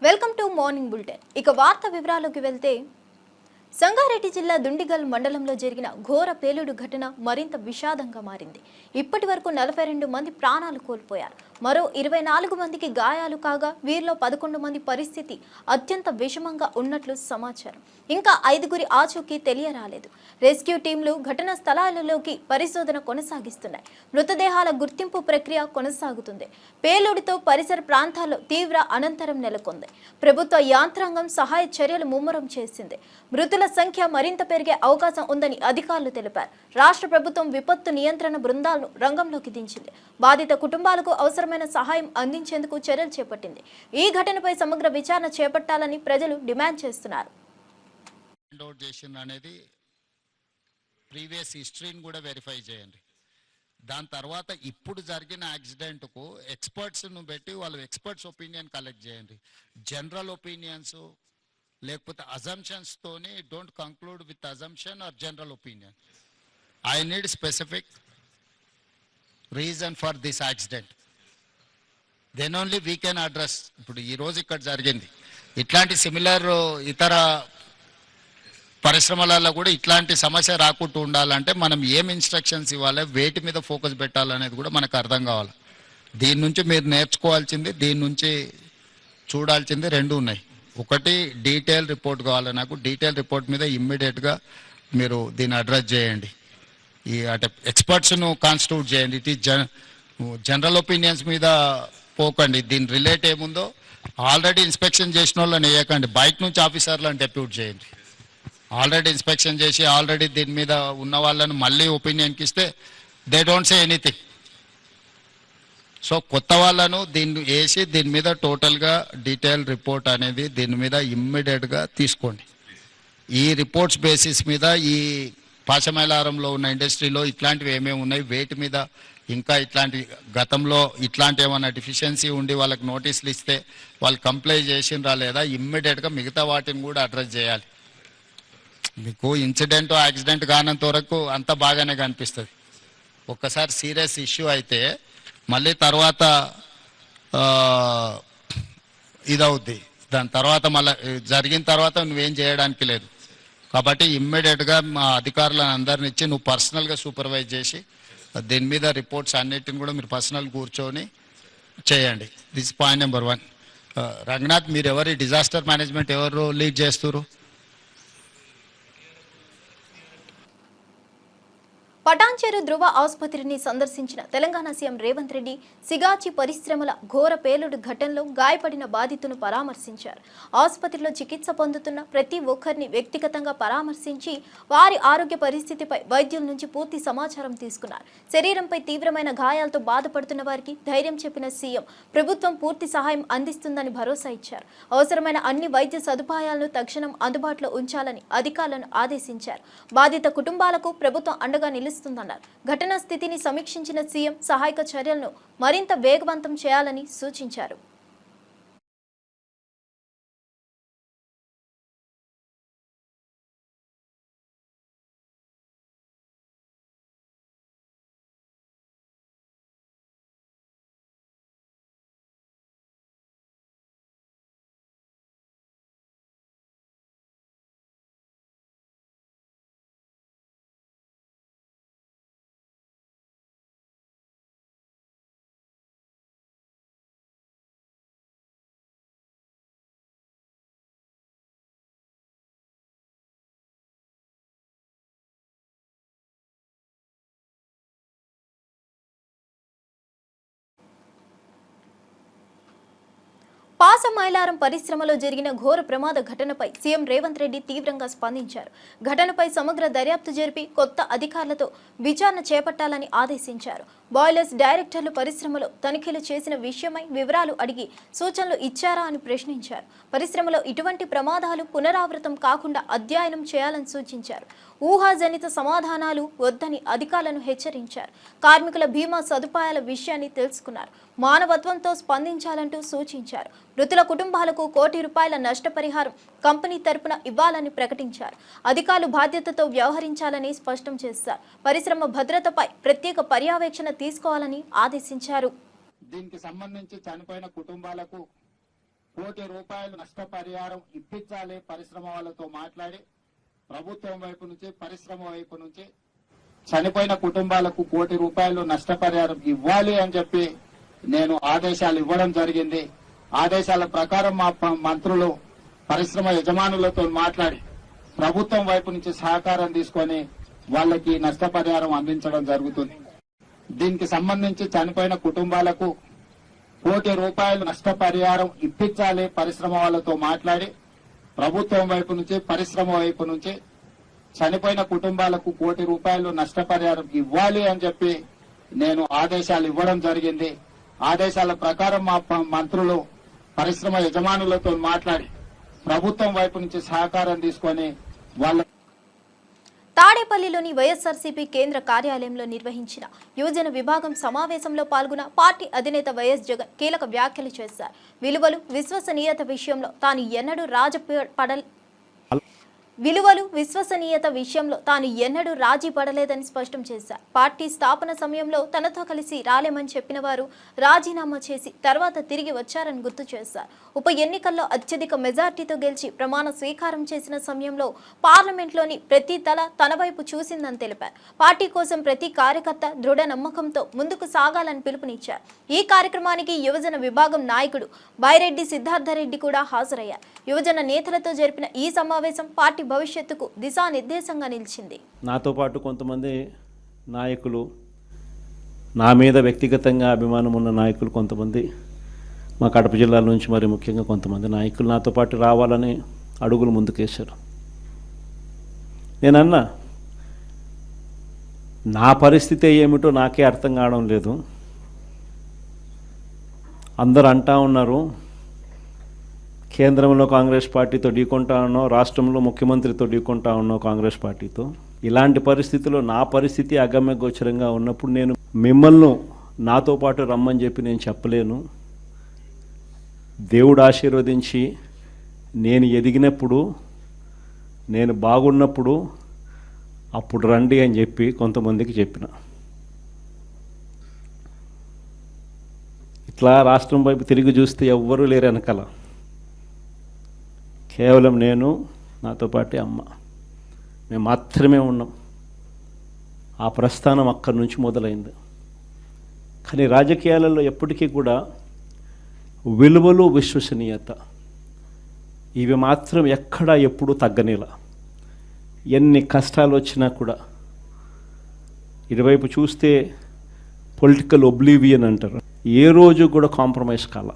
Welcome to morning bulletin. ఇక వార్త వివరాల్లోకి వెళ్తే సంగారెడ్డి జిల్లా దుండిగల్ మండలంలో జరిగిన ఘోర పేలుడు ఘటన మరింత విషాదంగా మారింది. ఇప్పటి వరకు 42 మంది ప్రాణాలు కోల్పోయారు. మరో 24 మందికి గాయాలు కాగా వీరిలో 11 మంది పరిస్థితి అత్యంత విషమంగా ఉన్నట్లు సమాచారం. ఇంకా 5గురి ఆచూకీ తెలియరాలేదు. రెస్క్యూ టీంలు ఘటనా స్థలాలలోకి పరిశోధన కొనసాగిస్తున్నాయి. మృతదేహాల గుర్తింపు ప్రక్రియ కొనసాగుతుంది. పేలుడుతో పరిసర ప్రాంతాల్లో తీవ్ర అనంతరం నెలకొంది. ప్రభుత్వ యాంత్రాంగం సహాయ చర్యలు ముమ్మరం చేసింది. మృతుల సంఖ్య మరింత పెరిగే అవకాశం ఉందని అధికారులు తెలిపారు. రాష్ట్ర ప్రభుత్వం విపత్తు నియంత్రణ బృందాలను రంగంలోకి దించింది. బాధిత కుటుంబాలకు అవసరమైన సహాయం అందించేందుకు చర్యలు చేపట్టింది. ఈ ఘటనపై సమగ్ర విచారణ చేపట్టాలని ప్రజలు డిమాండ్ చేస్తున్నారు. ప్రీవియస్ హిస్టరీని కూడా వెరిఫై చేయండి. దాని తర్వాత ఇప్పుడు జరిగిన యాక్సిడెంట్కు ఎక్స్పర్ట్స్ను పెట్టి వాళ్ళు ఎక్స్పర్ట్స్ ఒపీనియన్ కలెక్ట్ చేయండి. జనరల్ ఒపీనియన్స్ లేకపోతే అజంప్షన్స్తోని don't conclude with assumption or general opinion. I need specific reason for this accident, then only we can address. ఇప్పుడు ఈరోజు ఇక్కడ జరిగింది, ఇట్లాంటి సిమిలర్ ఇతర పరిశ్రమలలో కూడా ఇట్లాంటి సమస్య రాకుండా ఉండాలంటే మనం ఏం ఇన్స్ట్రక్షన్స్ ఇవ్వాలి, వేటి మీద ఫోకస్ పెట్టాలనేది కూడా మనకు అర్థం కావాలి. దీని నుంచి మీరు నేర్చుకోవాల్సింది, దీని నుంచి చూడాల్సింది రెండు ఉన్నాయి. ఒకటి డీటెయిల్ రిపోర్ట్ కావాలి నాకు. డీటెయిల్ రిపోర్ట్ మీద ఇమ్మీడియట్గా మీరు దీన్ని అడ్రస్ చేయండి. ఈ అంటే ఎక్స్పర్ట్స్ను కాన్స్టిట్యూట్ చేయండి. ఇట్ ఈస్ జనరల్ ఒపీనియన్స్ మీద పోకండి. దీని రిలేట్ ఏముందో ఆల్రెడీ ఇన్స్పెక్షన్ చేసిన వాళ్ళని వేయకండి. బయట నుంచి ఆఫీసర్లను డెప్యూట్ చేయండి. ఆల్రెడీ ఇన్స్పెక్షన్ చేసి ఆల్రెడీ దీని మీద ఉన్న వాళ్ళను మళ్ళీ ఒపీనియన్కి ఇస్తే they don't say anything. So కొత్త వాళ్ళను దీన్ని వేసి దీని మీద టోటల్గా డీటెయిల్ రిపోర్ట్ అనేది దీని మీద ఇమ్మీడియట్గా తీసుకోండి. ఈ రిపోర్ట్స్ బేసిస్ మీద ఈ పాశమైలారంలో ఉన్న ఇండస్ట్రీలో ఇట్లాంటివి ఏమేమి ఉన్నాయి, వేటి మీద ఇంకా ఇట్లాంటి గతంలో ఇట్లాంటి ఏమైనా డిఫిషియన్సీ ఉండి వాళ్ళకి నోటీసులు ఇస్తే వాళ్ళు కంప్లై చేసిండ్రా లేదా, ఇమ్మీడియట్గా మిగతా వాటిని కూడా అడ్రస్ చేయాలి. మీకు ఇన్సిడెంట్ యాక్సిడెంట్ కానంత వరకు అంత బాగానే కనిపిస్తుంది. ఒక్కసారి సీరియస్ ఇష్యూ అయితే మళ్ళీ తర్వాత ఇదవుద్ది. దాని తర్వాత మళ్ళీ జరిగిన తర్వాత నువ్వేం చేయడానికి లేదు. కాబట్టి ఇమ్మీడియట్గా మా అధికారులను అందరిని ఇచ్చి నువ్వు పర్సనల్గా సూపర్వైజ్ చేసి దీని మీద రిపోర్ట్స్ అన్నిటిని కూడా మీరు పర్సనల్ కూర్చొని చేయండి. This point number 1. రంగనాథ్, మీరు ఎవరు డిజాస్టర్ మేనేజ్మెంట్ ఎవరు లీడ్ చేస్తున్నారు? పటాన్చెరు ధృవ ఆసుపత్రిని సందర్శించిన తెలంగాణ సీఎం రేవంత్ రెడ్డి సిగాచి పరిశ్రమల ఘోర పేలుడు ఘటనలో గాయపడిన బాధితులను పరామర్శించారు. ఆసుపత్రిలో చికిత్స పొందుతున్న ప్రతి ఒక్కరిని వ్యక్తిగతంగా పరామర్శించి వారి ఆరోగ్య పరిస్థితిపై వైద్యుల నుంచి పూర్తి సమాచారం తీసుకున్నారు. శరీరంపై తీవ్రమైన గాయాలతో బాధపడుతున్న వారికి ధైర్యం చెప్పిన సీఎం ప్రభుత్వం పూర్తి సహాయం అందిస్తుందని భరోసా ఇచ్చారు. అవసరమైన అన్ని వైద్య సదుపాయాలను తక్షణం అందుబాటులో ఉంచాలని అధికారులను ఆదేశించారు. బాధిత కుటుంబాలకు ప్రభుత్వం అండగా నిలుస్తుందన్నారు. ఘటనా స్థితిని సమీక్షించిన సీఎం సహాయక చర్యలను మరింత వేగవంతం చేయాలని సూచించారు. పాసమైలారం పరిశ్రమలో జరిగిన ఘోర ప్రమాద ఘటనపై సీఎం రేవంత్ రెడ్డి తీవ్రంగా స్పందించారు. ఘటనపై సమగ్ర దర్యాప్తు జరిపి కొత్త అధికారులతో విచారణ చేపట్టాలని ఆదేశించారు. బాయిలర్స్ డైరెక్టర్లు పరిశ్రమలో తనిఖీలు చేసిన విషయమై వివరాలు అడిగి సూచనలు ఇచ్చారా అని ప్రశ్నించారు. పరిశ్రమలో ఇటువంటి ప్రమాదాలు పునరావృతం కాకుండా అధ్యయనం చేయాలని సూచించారు. ఊహాజనిత సమాధానాలు వద్దని అధికారులను హెచ్చరించారు. కార్మికుల బీమా సదుపాయాల విషయాన్ని తెలుసుకున్నారు. మానవత్వంతో స్పందించాలంటూ సూచించారు. మృతుల కుటుంబాలకు ₹1 కోటి నష్టపరిహారం కంపెనీ తరపున ఇవ్వాలని ప్రకటించారు. అధికారులు బాధ్యతతో వ్యవహరించాలని స్పష్టం చేశారు. పరిశ్రమ భద్రతపై ప్రత్యేక పర్యవేక్షణ తీసుకోవాలని ఆదేశించారు. దీనికి సంబంధించి చనిపోయిన కుటుంబాలకు కోటి రూపాయలు నష్టపరిహారం ఇప్పించాలి పరిశ్రమ వాళ్ళతో మాట్లాడి ప్రభుత్వం వైపు నుంచి పరిశ్రమ వైపు నుంచి చనిపోయిన కుటుంబాలకు కోటి రూపాయలు నష్టపరిహారం ఇవ్వాలి అని చెప్పి నేను ఆదేశాలు ఇవ్వడం జరిగింది. ఆదేశాల ప్రకారం మా మంత్రులు పరిశ్రమ యజమానులతో మాట్లాడి ప్రభుత్వం వైపు నుంచి సహకారం తీసుకొని వాళ్ళకి నష్టపరిహారం అందించడం జరుగుతుంది. దీనికి సంబంధించి చనిపోయిన కుటుంబాలకు కోటి రూపాయలు నష్టపరిహారం ఇప్పించాలి పరిశ్రమ వాళ్ళతో మాట్లాడి ప్రభుత్వం వైపు నుంచి పరిశ్రమ వైపు నుంచి చనిపోయిన కుటుంబాలకు కోటి రూపాయలు నష్టపరిహారం ఇవ్వాలి అని చెప్పి నేను ఆదేశాలు ఇవ్వడం జరిగింది. ఆదేశాల ప్రకారం మా మంత్రులు పరిశ్రమ యజమానులతో మాట్లాడి ప్రభుత్వం వైపు నుంచి సహకారం తీసుకొని వాళ్ళ తాడేపల్లిలోని వైఎస్ఆర్సీపీ కేంద్ర కార్యాలయంలో నిర్వహించిన యువజన విభాగం సమావేశంలో పాల్గొన్న పార్టీ అధినేత వైఎస్ జగన్ కీలక వ్యాఖ్యలు చేశారు. విలువలు విశ్వసనీయత విషయంలో తాను ఎన్నడూ రాజీ పడలేదని స్పష్టం చేశారు. పార్టీ స్థాపన సమయంలో తనతో కలిసి రాలేమని చెప్పిన వారు రాజీనామా చేసి తర్వాత తిరిగి వచ్చారని గుర్తు చేశారు. ఉప ఎన్నికల్లో అత్యధిక మెజార్టీతో గెలిచి ప్రమాణ స్వీకారం చేసిన సమయంలో పార్లమెంట్లోని ప్రతి తల తన వైపు చూసిందని తెలిపారు. పార్టీ కోసం ప్రతి కార్యకర్త దృఢ నమ్మకంతో ముందుకు సాగాలని పిలుపునిచ్చారు. ఈ కార్యక్రమానికి యువజన విభాగం నాయకుడు బైరెడ్డి సిద్ధార్థరెడ్డి కూడా హాజరయ్యారు. యువజన నేతలతో జరిపిన ఈ సమావేశం పార్టీ భవిష్యత్తుకు దిశానిర్దేశంగా నిలిచింది. నాతో పాటు కొంతమంది నాయకులు, నా మీద వ్యక్తిగతంగా అభిమానం ఉన్న నాయకులు కొంతమంది, మా కడప జిల్లాల నుంచి మరి ముఖ్యంగా కొంతమంది నాయకులు నాతో పాటు రావాలని అడుగులు ముందుకేశారు. నేనన్నా నా పరిస్థితి ఏమిటో నాకే అర్థం కావడం లేదు. అందరూ అంటా ఉన్నారు కేంద్రంలో కాంగ్రెస్ పార్టీతో ఢీకొంటా ఉన్నాం, రాష్ట్రంలో ముఖ్యమంత్రితో ఢీకొంటా ఉన్నాం కాంగ్రెస్ పార్టీతో. ఇలాంటి పరిస్థితుల్లో నా పరిస్థితి అగమ్య గోచరంగా ఉన్నప్పుడు నేను మిమ్మల్ని నాతో పాటు రమ్మని చెప్పి నేను చెప్పలేను. దేవుడు ఆశీర్వదించి నేను ఎదిగినప్పుడు, నేను బాగున్నప్పుడు అప్పుడు రండి అని చెప్పి కొంతమందికి చెప్పిన. ఇట్లా రాష్ట్రం వైపు తిరిగి చూస్తే ఎవ్వరూ లేరు వెనకాల, కేవలం నేను, నాతో పాటే అమ్మ, మేము మాత్రమే ఉన్నాం. ఆ ప్రస్థానం అక్కడి నుంచి మొదలైంది. కానీ రాజకీయాలలో ఎప్పటికీ కూడా విలువలు, విశ్వసనీయత ఇవి మాత్రం ఎక్కడా ఎప్పుడూ తగ్గనేలా. ఎన్ని కష్టాలు వచ్చినా కూడా ఇటువైపు చూస్తే పొలిటికల్ ఒబ్లీవియన్ అంటారు, ఏ రోజు కూడా కాంప్రమైజ్ కాల.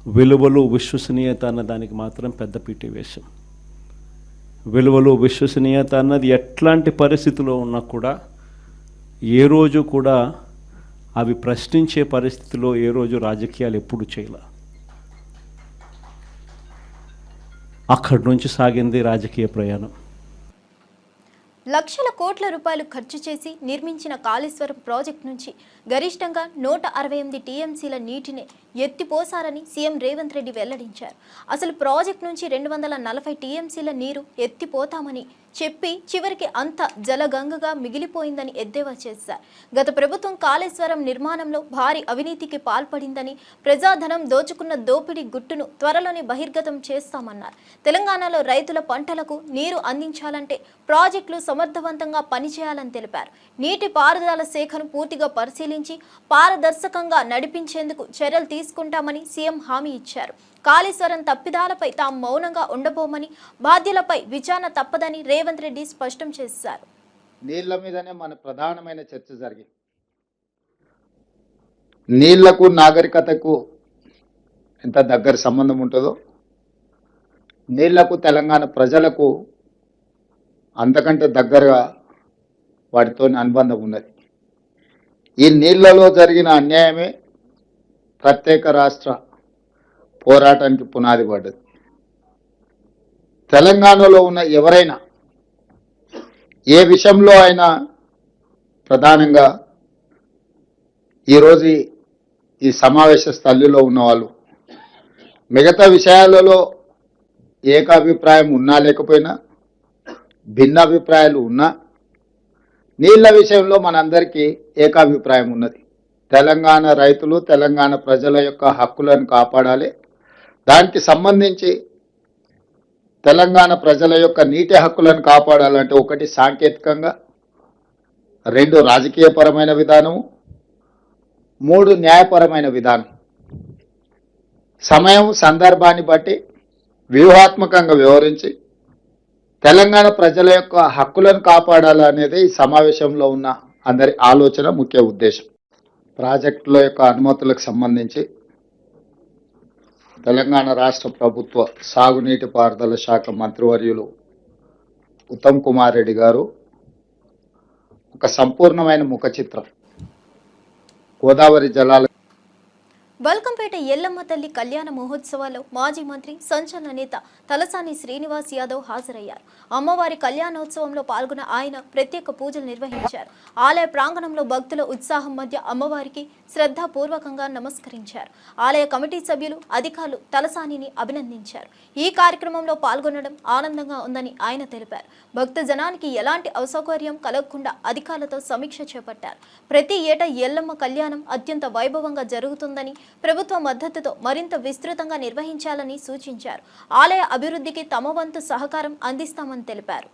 విలువలు, విశ్వసనీయత అన్న దానికి మాత్రం పెద్దపీట వేశాం. విలువలు, విశ్వసనీయత అన్నది ఎట్లాంటి పరిస్థితిలో ఉన్నా కూడా ఏ రోజు కూడా అవి ప్రశ్నించే పరిస్థితిలో ఏ రోజు రాజకీయాలు ఎప్పుడు చేయలే. అక్కడి నుంచి సాగింది రాజకీయ ప్రయాణం. లక్షల కోట్ల రూపాయలు ఖర్చు చేసి నిర్మించిన కాళేశ్వరం ప్రాజెక్టు నుంచి గరిష్టంగా 168 టీఎంసీల నీటిని ఎత్తిపోసారని సీఎం రేవంత్ రెడ్డి వెల్లడించారు. అసలు ప్రాజెక్టు నుంచి 240 టీఎంసీల నీరు ఎత్తిపోతామని చెప్పి చివరికి అంత జలగంగగా మిగిలిపోయిందని ఎద్దేవా చేశారు. గత ప్రభుత్వం కాళేశ్వరం నిర్మాణంలో భారీ అవినీతికి పాల్పడిందని, ప్రజాధనం దోచుకున్న దోపిడీ గుట్టును త్వరలోనే బహిర్గతం చేస్తామన్నారు. తెలంగాణలో రైతుల పంటలకు నీరు అందించాలంటే ప్రాజెక్టులు సమర్థవంతంగా పనిచేయాలని తెలిపారు. నీటి పారుదల శాఖను పూర్తిగా పరిశీలించి పారదర్శకంగా నడిపించేందుకు చర్యలు తీసుకుంటామని సీఎం హామీ ఇచ్చారు. కాళేశ్వరం తప్పిదాలపై తాము మౌనంగా ఉండబోమని, బాధ్యులపై విచారణ తప్పదని రేవంత్ రెడ్డి స్పష్టం చేశారు. నీళ్ల మీదనే మన ప్రధానమైన చర్చ జరిగింది. నీళ్లకు, నాగరికతకు ఎంత దగ్గర సంబంధం ఉంటుందో, నీళ్లకు తెలంగాణ ప్రజలకు అంతకంటే దగ్గరగా వాటితో అనుబంధం ఉన్నది. ఈ నీళ్లలో జరిగిన అన్యాయమే ప్రత్యేక రాష్ట్ర పోరాటానికి పునాది పడ్డది. తెలంగాణలో ఉన్న ఎవరైనా ఏ విషయంలో అయినా ప్రధానంగా ఈరోజు ఈ సమావేశ స్థలిలో ఉన్నవాళ్ళు మిగతా విషయాలలో ఏకాభిప్రాయం ఉన్నా లేకపోయినా, భిన్నాభిప్రాయాలు ఉన్నా, నీళ్ల విషయంలో మనందరికీ ఏకాభిప్రాయం ఉన్నది. తెలంగాణ రైతులు, తెలంగాణ ప్రజల యొక్క హక్కులను కాపాడాలి, దానికి సంబంధించి తెలంగాణ ప్రజల యొక్క నీటి హక్కులను కాపాడాలంటే ఒకటి సాంకేతికంగా, 2 రాజకీయపరమైన విధానము, 3 న్యాయపరమైన విధానం. సమయం సందర్భాన్ని బట్టి వ్యూహాత్మకంగా వ్యవహరించి తెలంగాణ ప్రజల యొక్క హక్కులను కాపాడాలనేది ఈ సమావేశంలో ఉన్న అందరి ఆలోచన, ముఖ్య ఉద్దేశం. ప్రాజెక్టుల యొక్క అనుమతులకు సంబంధించి తెలంగాణ రాష్ట్ర ప్రభుత్వ సాగునీటి పారుదల శాఖ మంత్రివర్యులు ఉత్తమ్ కుమార్ రెడ్డి గారు ఒక సంపూర్ణమైన ముఖ చిత్రం గోదావరి జలాల బల్కంపేట ఎల్లమ్మ తల్లి కళ్యాణ మహోత్సవాల్లో మాజీ మంత్రి సంచలన నేత తలసాని శ్రీనివాస్ యాదవ్ హాజరయ్యారు. అమ్మవారి కళ్యాణోత్సవంలో పాల్గొన్న ఆయన ప్రత్యేక పూజలు నిర్వహించారు. ఆలయ ప్రాంగణంలో భక్తుల ఉత్సాహం మధ్య అమ్మవారికి శ్రద్ధాపూర్వకంగా నమస్కరించారు. ఆలయ కమిటీ సభ్యులు, అధికారులు తలసానిని అభినందించారు. ఈ కార్యక్రమంలో పాల్గొనడం ఆనందంగా ఉందని ఆయన తెలిపారు. భక్త జనానికి ఎలాంటి అసౌకర్యం కలగకుండా అధికారులతో సమీక్ష చేపట్టారు. ప్రతి ఏటా ఎల్లమ్మ కళ్యాణం అత్యంత వైభవంగా జరుగుతుందని, ప్రభుత్వ మద్దతుతో మరింత విస్తృతంగా నిర్వహించాలని సూచించారు. ఆలయ అభివృద్ధికి తమ వంతు సహకారం అందిస్తామని తెలిపారు.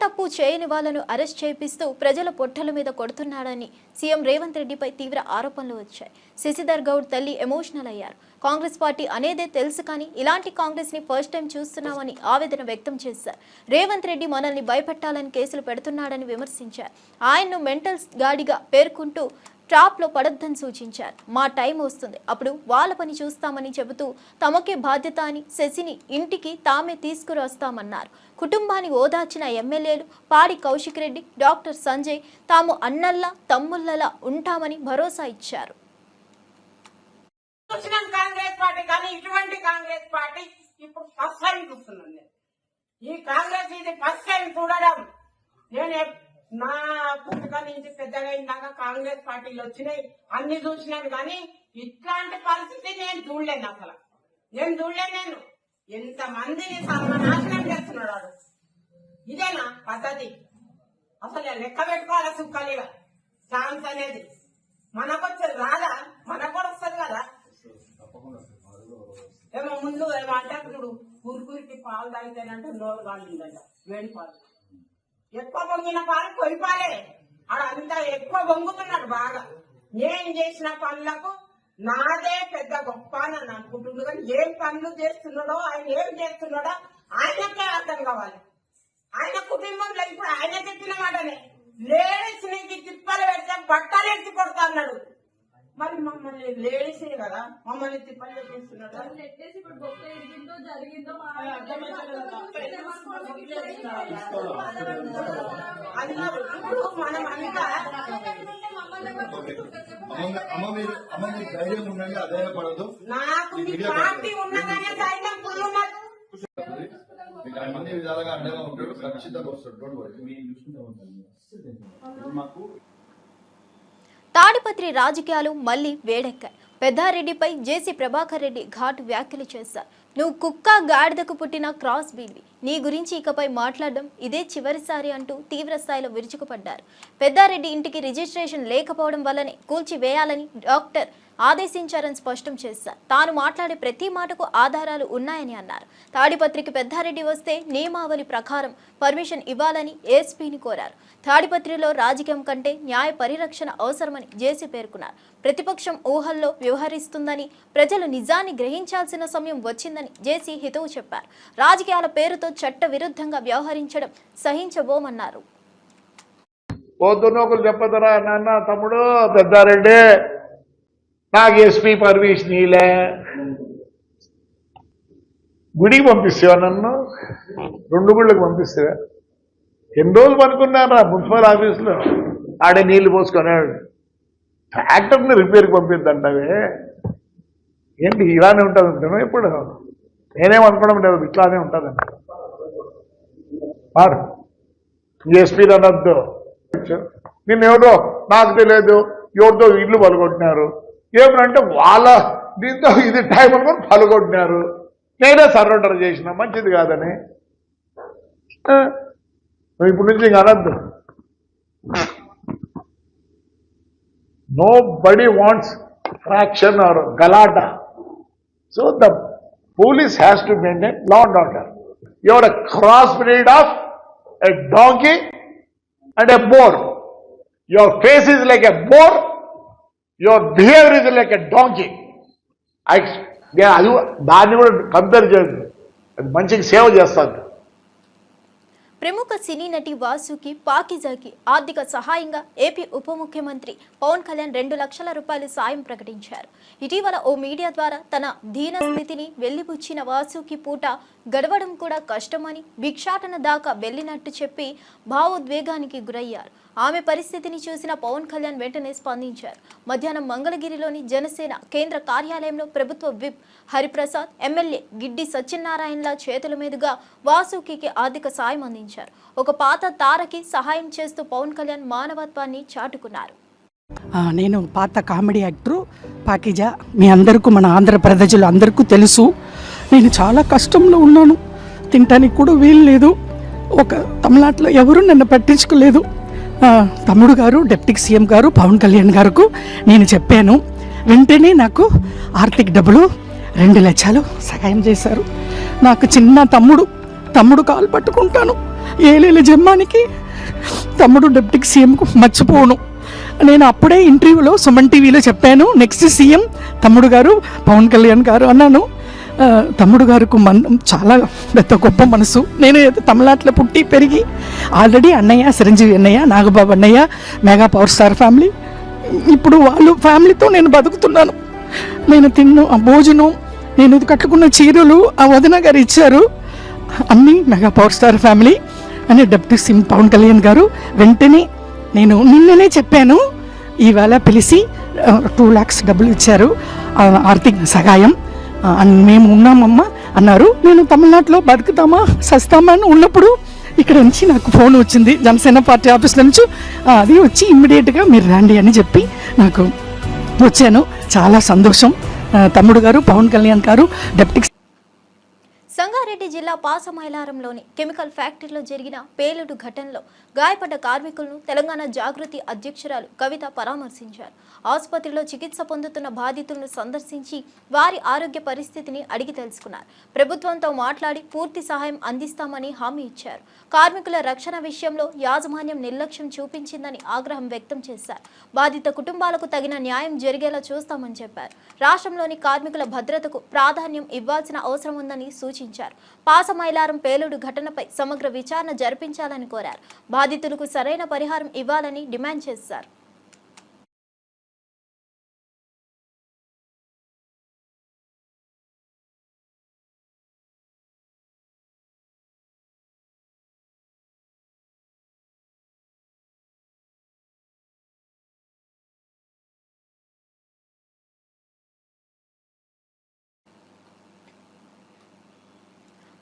తప్పు చేయని వాళ్లను అరెస్ట్ చేపిస్తూ ప్రజల పొట్టల మీద కొడుతున్నాడని సీఎం రేవంత్ రెడ్డిపై తీవ్ర ఆరోపణలు వచ్చాయి. శశిధర్ గౌడ్ తల్లి ఎమోషనల్ అయ్యారు. కాంగ్రెస్ పార్టీ అనేదే తెలుసు కానీ ఇలాంటి కాంగ్రెస్ ని ఫస్ట్ టైం చూస్తున్నామని ఆవేదన వ్యక్తం చేశారు. రేవంత్ రెడ్డి మనల్ని భయపెట్టాలని కేసులు పెడుతున్నాడని విమర్శించారు. ఆయన్ను మెంటల్ గాడిగా పేర్కొంటూ ట్రాప్లో పడొద్దని సూచించారు. మా టైం వస్తుంది, అప్పుడు వాళ్ళ పని చూస్తామని చెబుతూ తమకే బాధ్యత అని శశిని ఇంటికి తామే తీసుకురొస్తామన్నారు. కుటుంబాన్ని ఓదార్చిన ఎమ్మెల్యేలు పాడి కౌశిక్ రెడ్డి, డాక్టర్ సంజయ్ తాము అన్నల్లా తమ్ముళ్ళలా ఉంటామని భరోసా ఇచ్చారు. కాంగ్రెస్ పార్టీ కానీ ఇటువంటి కాంగ్రెస్ పార్టీ ఇప్పుడు ఫస్ట్ టైం చూస్తున్నాను. ఈ కాంగ్రెస్ ఇది ఫస్ట్ టైం చూడడం. నేను నా పుట్టుక నుంచి పెద్దగా ఇందాక కాంగ్రెస్ పార్టీలు వచ్చినాయి, అన్ని చూసినాను కానీ ఇట్లాంటి పరిస్థితి నేను చూడలేను. అసలు నేను చూడలేను. ఎంత మందిని సర్వనాశనం చేస్తున్నాడు. ఇదేనా పద్ధతి? అసలు లెక్క పెట్టుకోవాలి. సుక్కలిగా ఛాన్స్ అనేది మనకొచ్చేది రాదా? మనకు కూడా వస్తుంది కదా. ఏమో ముందు ఏమో అంటే ఇప్పుడు కురుకురికి పాలు తాగితేనంటే నోరు కాలిందంట. వేడి పాలు ఎక్కువ పొంగిన పాలు కొయ్యిపాలే. ఆడంతా ఎక్కువ పొంగుతున్నాడు బాగా. నేను చేసిన పనులకు నాదే పెద్ద గొప్ప అని అనుకుంటున్నాడు. కానీ ఏం పనులు చేస్తున్నాడో, ఆయన ఏం చేస్తున్నాడో ఆయనకే అర్థం కావాలి. ఆయన కుటుంబంలో ఇప్పుడు ఆయన చెప్పిన మాటనే లేడీస్ నీకు తిప్పలు పెడితే బట్టలు ఎత్తి కొడతా అన్నాడు. మరి మమ్మల్ని లేడీస్ కదా, మమ్మల్ని తిప్పలు పెట్టిస్తున్నాడు. ఇప్పుడు మనం అంతా నాకు పార్టీ ఉన్నదనే ధైర్యం ఫుల్ ఉన్నది. అన్ని విధాలుగా అండగా ఉంటాడు, ఖచ్చితంగా వస్తాడు. తాడిపత్రి రాజకీయాలు మళ్లీ వేడెక్కాయి. పెద్దారెడ్డిపై జేసీ ప్రభాకర్ రెడ్డి ఘాటు వ్యాఖ్యలు చేశారు. నువ్వు కుక్క గాడిదకు పుట్టిన క్రాస్ బీడ్వి, నీ గురించి ఇకపై మాట్లాడడం ఇదే చివరిసారి అంటూ తీవ్ర స్థాయిలో విరుచుకుపడ్డారు. పెద్దారెడ్డి ఇంటికి రిజిస్ట్రేషన్ లేకపోవడం వల్లనే కూల్చివేయాలని డాక్టర్ ఆదేశించారని స్పష్టం చేశారు. తాను మాట్లాడే ప్రతి మాటకు ఆధారాలు ఉన్నాయని అన్నారు. తాడిపత్రికి పెద్దారెడ్డి వస్తే నియమావళి ప్రకారం పర్మిషన్ ఇవ్వాలని ఏఎస్పీని కోరారు. తాడిపత్రిలో రాజకీయం కంటే న్యాయ పరిరక్షణ అవసరమని జేసీ పేర్కొన్నారు. ప్రతిపక్షం ఊహల్లో వ్యవహరిస్తుందని, ప్రజలు నిజాన్ని గ్రహించాల్సిన సమయం వచ్చిందని జేసీ హితవు చెప్పారు. రాజకీయాల పేరుతో చట్ట విరుద్ధంగా వ్యవహరించడం సహించబోమన్నారు. పొద్దున్న ఒకరు చెప్పదరా నాన్న తమ్ముడు పెద్దారెడ్డి నాకు ఎస్పీ పర్మిషన్ ఇలే గుడికి పంపిస్తావా నన్ను 2 గుళ్ళకి పంపిస్తావా ఎన్ని రోజులు పనుకున్నారా మున్సిపల్ ఆఫీసులో ఆడే నీళ్లు పోసుకున్నాడు ట్రాక్టర్ని రిపేర్కి పంపిద్దంటావే ఏంటి ఇలానే ఉంటుంది అంటాను ఇప్పుడు నేనేమనుకోవడం లేదు ఇట్లానే ఉంటుందంట మారు ఎస్పీ అనొద్దు నిన్నెవరో నాకు తెలియదు ఎవరితో ఇల్లు పలుకొట్టినారు ఏమనంటే వాళ్ళ దీంతో ఇది టైం అనుకొని పలుకొట్టినారు నేనే సరెండర్ చేసిన మంచిది కాదని ఇప్పుడు నుంచి ఇంక అనద్దు nobody wants fraction or గలాటా so the police has to maintain law and order your a cross breed of a donkey and a boar. Your face is like a boar, your behavior is like a donkey. అది దాన్ని కూడా compare చేయదు అది మంచిగా సేవ చేస్తుంది. ప్రముఖ సినీ నటి వాసుకి పాకిజాకి ఆర్థిక సహాయంగా ఏపీ ఉప ముఖ్యమంత్రి పవన్ కళ్యాణ్ 2 లక్షల రూపాయలు సాయం ప్రకటించారు. ఇటీవల ఓ మీడియా ద్వారా తన దీన స్థితిని వెళ్లిబుచ్చిన వాసుకి పూట గడవడం కూడా కష్టమని భిక్షాటన దాకా వెళ్లినట్టు చెప్పి భావోద్వేగానికి గురయ్యారు. ఆమె పరిస్థితిని చూసిన పవన్ కళ్యాణ్ వెంటనే స్పందించారు. మధ్యాహ్నం మంగళగిరిలోని జనసేన కేంద్ర కార్యాలయంలో ప్రభుత్వ విప్ హరిప్రసాద్, ఎమ్మెల్యే గిడ్డి సత్యనారాయణల చేతుల మీదుగా వాసుకి ఆర్థిక సాయం అందించారు. ఒక పాత తారకి సహాయం చేస్తూ పవన్ కళ్యాణ్ మానవత్వాన్ని చాటుకున్నారు. నేను పాత కామెడీ యాక్టరు పాకిజా. మీ అందరికీ మన ఆంధ్ర ప్రజలు అందరికీ తెలుసు. నేను చాలా కష్టంలో ఉన్నాను. తినటానికి కూడా వీలు లేదు. ఒక తమిళనాడులో ఎవరు నన్ను పట్టించుకోలేదు. తమ్ముడు గారు డిప్యూటీ సీఎం గారు పవన్ కళ్యాణ్ గారికి నేను చెప్పాను. వెంటనే నాకు ఆర్థిక డబ్బులు 2 లక్షలు సహాయం చేశారు. నాకు చిన్న తమ్ముడు కాలు పట్టుకుంటాను. ఏలేల జమ్మానికి తమ్ముడు డిప్యూటీ సీఎంకు మర్చిపోను. నేను అప్పుడే ఇంటర్వ్యూలో సుమన్ టీవీలో చెప్పాను, నెక్స్ట్ సీఎం తమ్ముడు గారు పవన్ కళ్యాణ్ గారు అన్నాను. తమ్ముడు గారికి చాలా పెద్ద గొప్ప మనసు. నేను తమిళనాడులో పుట్టి పెరిగి ఆల్రెడీ అన్నయ్య చిరంజీవి అన్నయ్య, నాగబాబు అన్నయ్య, మెగా పవర్ స్టార్ ఫ్యామిలీ, ఇప్పుడు వాళ్ళు ఫ్యామిలీతో నేను బతుకుతున్నాను. నేను తిన్న భోజనం, నేను కట్టుకున్న చీరలు ఆ వదిన గారు ఇచ్చారు. అన్నీ మెగా పవర్ స్టార్ ఫ్యామిలీ అని డిప్యూటీ సీఎం పవన్ కళ్యాణ్ గారు వెంటనే నేను నిన్ననే చెప్పాను. ఈవేళ పిలిచి 2 lakhs డబ్బులు ఇచ్చారు ఆర్థిక సహాయం. మేము ఉన్నామమ్మా అన్నారు. నేను తమిళనాడులో బతుకుతామా సస్తామా అని ఉన్నప్పుడు ఇక్కడ నుంచి నాకు ఫోన్ వచ్చింది జనసేన పార్టీ ఆఫీస్ నుంచి. అది వచ్చి ఇమ్మీడియట్గా మీరు రండి అని చెప్పి నాకు వచ్చాను. చాలా సంతోషం. తమ్ముడు గారు పవన్ కళ్యాణ్ గారు డిప్యూటీ సంగారెడ్డి జిల్లా పాసమైలారంలోని కెమికల్ ఫ్యాక్టరీలో జరిగిన పేలుడు ఘటనలో గాయపడ్డ కార్మికులను తెలంగాణ జాగృతి అధ్యక్షురాలు కవిత పరామర్శించారు. ఆసుపత్రిలో చికిత్స పొందుతున్న బాధితులను సందర్శించి వారి ఆరోగ్య పరిస్థితిని అడిగి తెలుసుకున్నారు. ప్రభుత్వంతో మాట్లాడి పూర్తి సహాయం అందిస్తామని హామీ ఇచ్చారు. కార్మికుల రక్షణ విషయంలో యాజమాన్యం నిర్లక్ష్యం చూపించిందని ఆగ్రహం వ్యక్తం చేశారు. బాధిత కుటుంబాలకు తగిన న్యాయం జరిగేలా చూస్తామని చెప్పారు. రాష్ట్రంలోని కార్మికుల భద్రతకు ప్రాధాన్యం ఇవ్వాల్సిన అవసరం ఉందని సూచించారు. పాసమైలారం పేలుడు ఘటనపై సమగ్ర విచారణ జరిపించాలని కోరారు. బాధితులకు సరైన పరిహారం ఇవ్వాలని డిమాండ్ చేశారు.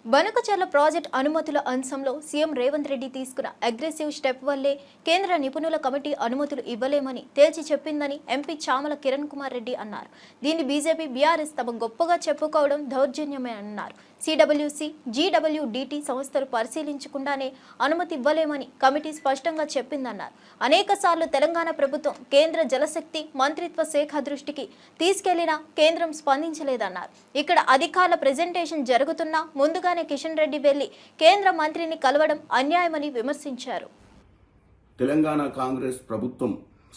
బనకచర్ల ప్రాజెక్ట్ అనుమతుల అంశంలో సీఎం రేవంత్ రెడ్డి తీసుకున్న అగ్రెసివ్ స్టెప్ వల్లే కేంద్ర నిపుణుల కమిటీ అనుమతులు ఇవ్వలేమని తేల్చి చెప్పిందని ఎంపీ చామల కిరణ్ కుమార్ రెడ్డి అన్నారు. దీన్ని బీజేపీ బీఆర్ఎస్ తమ గొప్పగా చెప్పుకోవడం దౌర్జన్యమే అన్నారు. సిడబ్ల్యూసి, జీడబ్ల్యూడిటి సంస్థలు పరిశీలించకుండానే అనుమతి ఇవ్వలేమని కమిటీ స్పష్టంగా చెప్పిందన్నారు. అనేకసార్లు తెలంగాణ ప్రభుత్వం కేంద్ర జలశక్తి మంత్రిత్వ శాఖ దృష్టికి తీసుకెళ్లినా కేంద్రం స్పందించలేదన్నారు. ఇక్కడ అధికారుల ప్రెజెంటేషన్ జరుగుతున్నా ముందుగానే కిషన్ రెడ్డి వెళ్లి కేంద్ర మంత్రిని కలవడం అన్యాయమని విమర్శించారు. తెలంగాణ కాంగ్రెస్ ప్రభుత్వం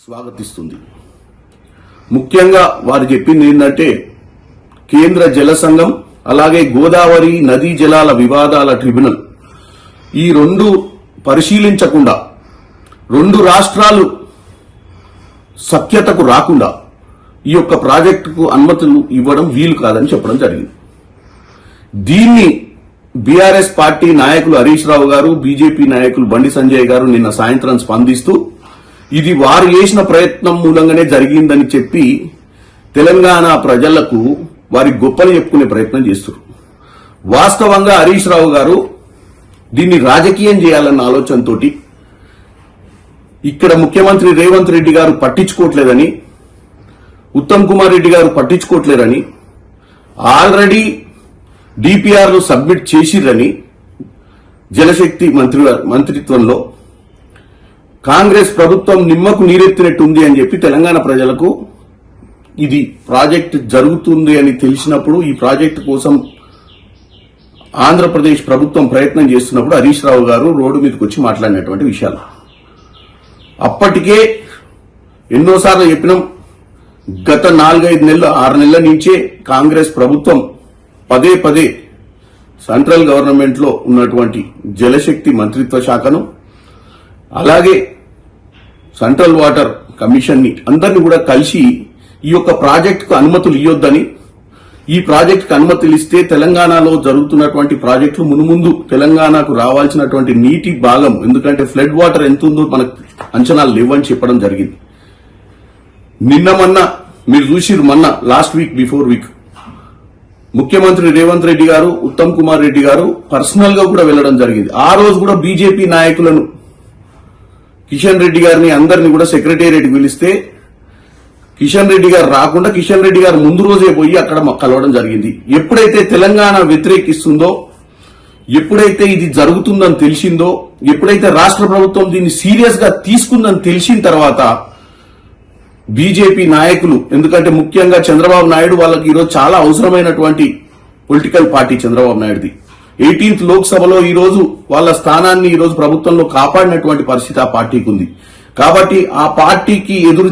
స్వాగతిస్తుంది. ముఖ్యంగా వారు చెప్పింది ఏంటంటే కేంద్ర జల సంఘం అలాగే గోదావరి నదీ జలాల వివాదాల ట్రిబ్యునల్ ఈ రెండు పరిశీలించకుండా రెండు రాష్ట్రాలు సఖ్యతకు రాకుండా ఈ యొక్క ప్రాజెక్టుకు అనుమతులు ఇవ్వడం వీలు కాదని చెప్పడం జరిగింది. దీన్ని బీఆర్ఎస్ పార్టీ నాయకులు హరీష్ రావు గారు, బీజేపీ నాయకులు బండి సంజయ్ గారు నిన్న సాయంత్రం స్పందిస్తూ ఇది వారు చేసిన ప్రయత్నం మూలంగానే జరిగిందని చెప్పి తెలంగాణ ప్రజలకు వారి గొప్పలు చెప్పుకునే ప్రయత్నం చేస్తారు. వాస్తవంగా హరీష్ రావు గారు దీన్ని రాజకీయం చేయాలన్న ఆలోచనతోటి ఇక్కడ ముఖ్యమంత్రి రేవంత్ రెడ్డి గారు పట్టించుకోవట్లేదని, ఉత్తమ్ కుమార్ రెడ్డి గారు పట్టించుకోవట్లేరని, ఆల్రెడీ డిపిఆర్లు సబ్మిట్ చేసిరని జలశక్తి మంత్రిత్వంలో కాంగ్రెస్ ప్రభుత్వం నిమ్మకు నీరెత్తినట్టుంది అని చెప్పి తెలంగాణ ప్రజలకు ఇది ప్రాజెక్ట్ జరుగుతుంది అని తెలిసినప్పుడు ఈ ప్రాజెక్టు కోసం ఆంధ్రప్రదేశ్ ప్రభుత్వం ప్రయత్నం చేస్తున్నప్పుడు హరీష్ రావు గారు రోడ్డు మీదకి వచ్చి మాట్లాడినటువంటి విషయాలు అప్పటికే ఎన్నోసార్లు చెప్పినాం. గత 4-5 నెలలు 6 నెలల నుంచే కాంగ్రెస్ ప్రభుత్వం పదే పదే సెంట్రల్ గవర్నమెంట్ లో ఉన్నటువంటి జలశక్తి మంత్రిత్వ శాఖను అలాగే సెంట్రల్ వాటర్ కమిషన్ ని అందరినీ కూడా కలిసి ఈ యొక్క ప్రాజెక్టుకు అనుమతులు ఇవ్వొద్దని, ఈ ప్రాజెక్టుకు అనుమతులు ఇస్తే తెలంగాణలో జరుగుతున్నటువంటి ప్రాజెక్టులు మునుముందు తెలంగాణకు రావాల్సినటువంటి నీటి భాగం, ఎందుకంటే ఫ్లడ్ వాటర్ ఎంత ఉందో మనకు అంచనాలు లేవని చెప్పడం జరిగింది. నిన్న మొన్న మీరు చూసిరు, మొన్న లాస్ట్ వీక్ బిఫోర్ వీక్ ముఖ్యమంత్రి రేవంత్ రెడ్డి గారు, ఉత్తమ్ కుమార్ రెడ్డి గారు పర్సనల్ గా కూడా వెళ్లడం జరిగింది. ఆ రోజు కూడా బీజేపీ నాయకులను కిషన్ రెడ్డి గారిని అందరినీ కూడా సెక్రటేరియట్ పిలిస్తే కిషన్ రెడ్డి గారు రాకుండా కిషన్ రెడ్డి గారు ముందు రోజే పోయి అక్కడ కలవడం జరిగింది. ఎప్పుడైతే తెలంగాణ వ్యతిరేకిస్తుందో, ఎప్పుడైతే ఇది జరుగుతుందని తెలిసిందో, ఎప్పుడైతే రాష్ట్ర ప్రభుత్వం దీన్ని సీరియస్ గా తీసుకుందని తెలిసిన తర్వాత బీజేపీ నాయకులు, ఎందుకంటే ముఖ్యంగా చంద్రబాబు నాయుడు వాళ్ళకి ఈరోజు చాలా అవసరమైనటువంటి పొలిటికల్ పార్టీ చంద్రబాబు నాయుడుది, 18th లోక్సభలో ఈ రోజు వాళ్ళ స్థానాన్ని ఈ రోజు ప్రభుత్వంలో కాపాడినటువంటి పరిస్థితి ఆ పార్టీకి ఉంది. కాబట్టి ఆ పార్టీకి ఎదురు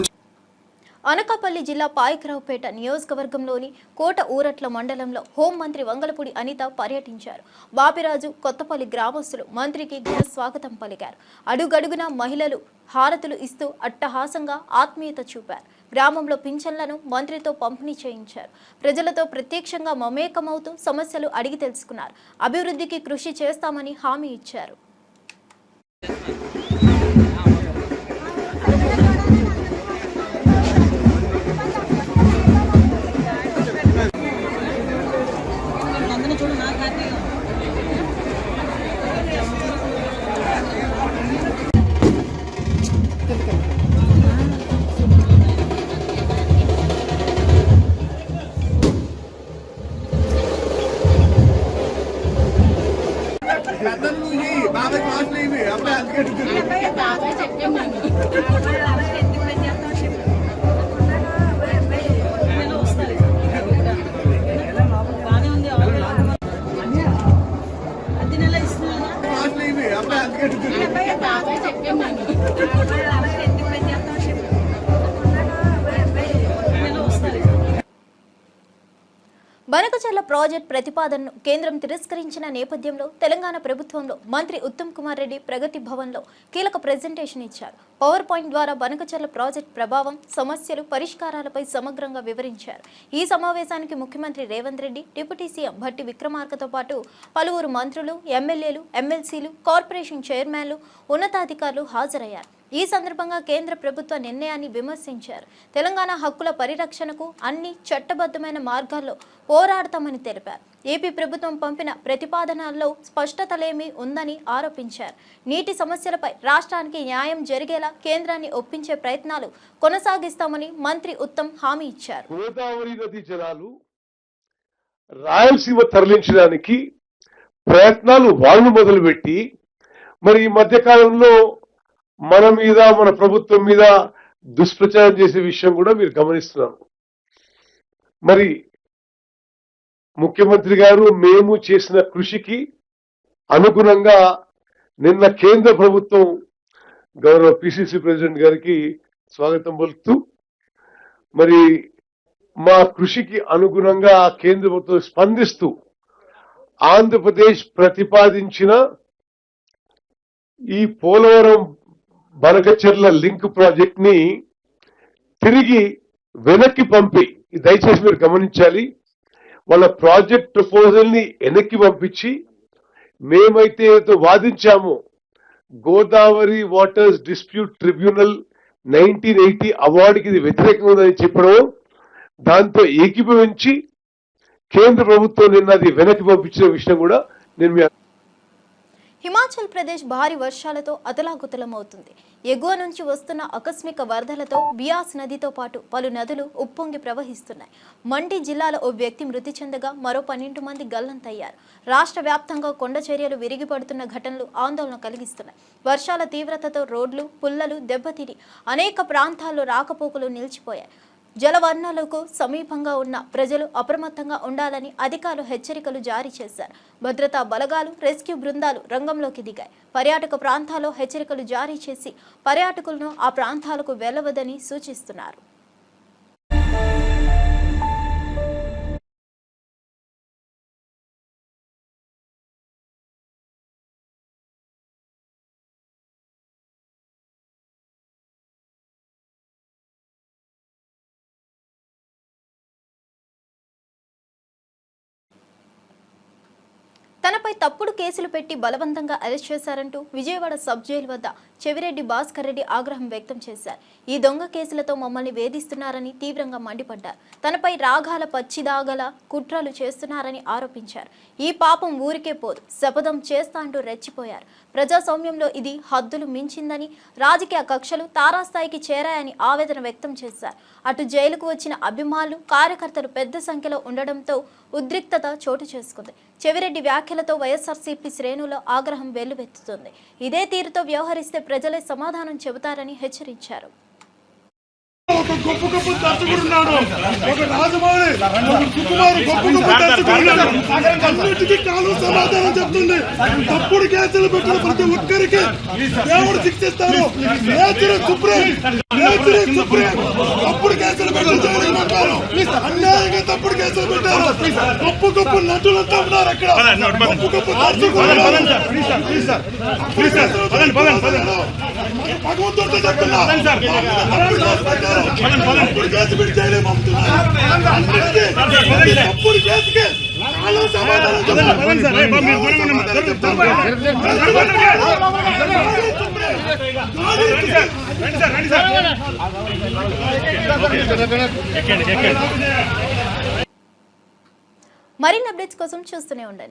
అనకాపల్లి జిల్లా పాయకరావుపేట నియోజకవర్గంలోని కోట ఊరట్ల మండలంలో హోంమంత్రి వంగలపూడి అనిత పర్యటించారు. బాపిరాజు, కొత్తపల్లి గ్రామస్తులు మంత్రికి ఘన స్వాగతం పలికారు. అడుగడుగునా మహిళలు హారతులు ఇస్తూ అట్టహాసంగా ఆత్మీయత చూపారు. గ్రామంలో పింఛన్లను మంత్రితో పంపిణీ చేయించారు. ప్రజలతో ప్రత్యక్షంగా మమేకమవుతూ సమస్యలు అడిగి తెలుసుకున్నారు. అభివృద్ధికి కృషి చేస్తామని హామీ ఇచ్చారు. బనకచర్ల ప్రాజెక్ట్ ప్రతిపాదనను కేంద్రం తిరస్కరించిన నేపథ్యంలో తెలంగాణ ప్రభుత్వంలో మంత్రి ఉత్తమ్ కుమార్ రెడ్డి ప్రగతి భవన్లో కీలక ప్రెజెంటేషన్ ఇచ్చారు. పవర్ పాయింట్ ద్వారా బనకచర్ల ప్రాజెక్ట్ ప్రభావం, సమస్యలు, పరిష్కారాలపై సమగ్రంగా వివరించారు. ఈ సమావేశానికి ముఖ్యమంత్రి రేవంత్ రెడ్డి, డిప్యూటీ సీఎం భట్టి విక్రమార్కతో పాటు పలువురు మంత్రులు, ఎమ్మెల్యేలు, ఎమ్మెల్సీలు, కార్పొరేషన్ చైర్మన్లు, ఉన్నతాధికారులు హాజరయ్యారు. ఈ సందర్భంగా కేంద్ర ప్రభుత్వ నిర్ణయాన్ని విమర్శించారు. తెలంగాణ హక్కుల పరిరక్షణకు అన్ని చట్టబద్ధమైన మార్గాల్లో పోరాడతామని తెలిపారు. ఏపీ ప్రభుత్వం పంపిన ప్రతిపాదనల్లో స్పష్టతలేమీ ఉందని ఆరోపించారు. నీటి సమస్యలపై రాష్ట్రానికి న్యాయం జరిగేలా కేంద్రాన్ని ఒప్పించే ప్రయత్నాలు కొనసాగిస్తామని మంత్రి ఉత్తమ్ హామీ ఇచ్చారు. గోదావరి నది జలాలు రాయలసీమ తరలించడానికి ప్రయత్నాలు వాళ్ళు మొదలుపెట్టి మరి ఈ మధ్య కాలంలో మన మీద మన ప్రభుత్వం మీద దుష్ప్రచారం చేసే విషయం కూడా మీరు గమనిస్తున్నారు. మరి ముఖ్యమంత్రి గారు మేము చేసిన కృషికి అనుగుణంగా నిన్న కేంద్ర ప్రభుత్వం గౌరవ పిసిసి ప్రెసిడెంట్ గారికి స్వాగతం పలుకుతూ మరి మా కృషికి అనుగుణంగా కేంద్ర ప్రభుత్వం స్పందిస్తూ ఆంధ్రప్రదేశ్ ప్రతిపాదించిన ఈ పోలవరం బనకచెర్ల లింక్ ప్రాజెక్ట్ ని తిరిగి వెనక్కి పంపి, దయచేసి మీరు గమనించాలి, వాళ్ళ ప్రాజెక్ట్ ప్రపోజల్ ని వెనక్కి పంపించి మేమైతే వాదించామో గోదావరి వాటర్స్ డిస్ప్యూట్ ట్రిబ్యునల్ 1980 అవార్డుకి ఇది వ్యతిరేకంగా ఉందని చెప్పడం, దాంతో ఏకీభవించి కేంద్ర ప్రభుత్వం నిన్న అది వెనక్కి పంపించిన విషయం కూడా నేను హిమాచల్ ప్రదేశ్ భారీ వర్షాలతో అతలాకుతలమవుతుంది. ఎగువ నుంచి వస్తున్న ఆకస్మిక వరదలతో బియాస్ నదితో పాటు పలు నదులు ఉప్పొంగి ప్రవహిస్తున్నాయి. మండి జిల్లాలో ఓ వ్యక్తి మృతి చెందగా మరో 12 మంది గల్లంతయ్యారు. రాష్ట్ర వ్యాప్తంగా కొండ చర్యలు విరిగిపడుతున్న ఘటనలు ఆందోళన కలిగిస్తున్నాయి. వర్షాల తీవ్రతతో రోడ్లు, పుల్లలు దెబ్బతిని అనేక ప్రాంతాల్లో రాకపోకలు నిలిచిపోయాయి. జలవనరులకు సమీపంగా ఉన్న ప్రజలు అప్రమత్తంగా ఉండాలని అధికారులు హెచ్చరికలు జారీ చేశారు. భద్రతా బలగాలు, రెస్క్యూ బృందాలు రంగంలోకి దిగాయి. పర్యాటక ప్రాంతాల్లో హెచ్చరికలు జారీ చేసి పర్యాటకులను ఆ ప్రాంతాలకు వెళ్లవద్దని సూచిస్తున్నారు. తనపై తప్పుడు కేసులు పెట్టి బలవంతంగా అరెస్ట్ చేశారంటూ విజయవాడ సబ్ జైలు వద్ద చెవిరెడ్డి భాస్కర్ రెడ్డి ఆగ్రహం వ్యక్తం చేశారు. ఈ దొంగ కేసులతో మమ్మల్ని వేధిస్తున్నారని తీవ్రంగా మండిపడ్డారు. తనపై రాగాల పచ్చిదాగల కుట్రలు చేస్తున్నారని ఆరోపించారు. ఈ పాపం ఊరికే పోదు, శపథం చేస్తా అంటూ రెచ్చిపోయారు. ప్రజాస్వామ్యంలో ఇది హద్దులు మించిందని, రాజకీయ కక్షలు తారాస్థాయికి చేరాయని ఆవేదన వ్యక్తం చేశారు. అటు జైలుకు వచ్చిన అభిమానులు, కార్యకర్తలు పెద్ద సంఖ్యలో ఉండడంతో ఉద్రిక్తత చోటు చేసుకుంది. చెవిరెడ్డి వ్యాఖ్యలతో వైఎస్ఆర్సీపీ శ్రేణుల్లో ఆగ్రహం వెల్లువెత్తుతుంది. ఇదే తీరుతో వ్యవహరిస్తే ప్రజలే సమాధానం చెబుతారని హెచ్చరించారు. ఒక గొప్ప గొప్ప దర్శకుడున్నాడు, ఒక రాజమౌళి, ఒక సుకుమారు గొప్ప గొప్ప దర్శకుడున్నాడు. అన్నిటికీ కాలం సమాధానం చెప్తుంది. తప్పుడు కేసులు పెట్టిన ప్రతి ఒక్కరికి దేవుడు శిక్షిస్తారు. తప్పుడు కేసులు పెట్టారు, అన్యాయంగా తప్పుడు కేసులు పెట్టారు. గొప్ప గొప్ప నటులంతా ఉన్నారు అక్కడ, గొప్ప గొప్ప దర్శకులు. భగవంతుడితో చెప్తున్నా, తప్పుడు కేసు పెట్టి జైలు పంపుతున్నారు. తప్పుడు కేసుకి కాలం సమాధానం మరిన్ని అప్డేట్స్ కోసం చూస్తూనే ఉండండి.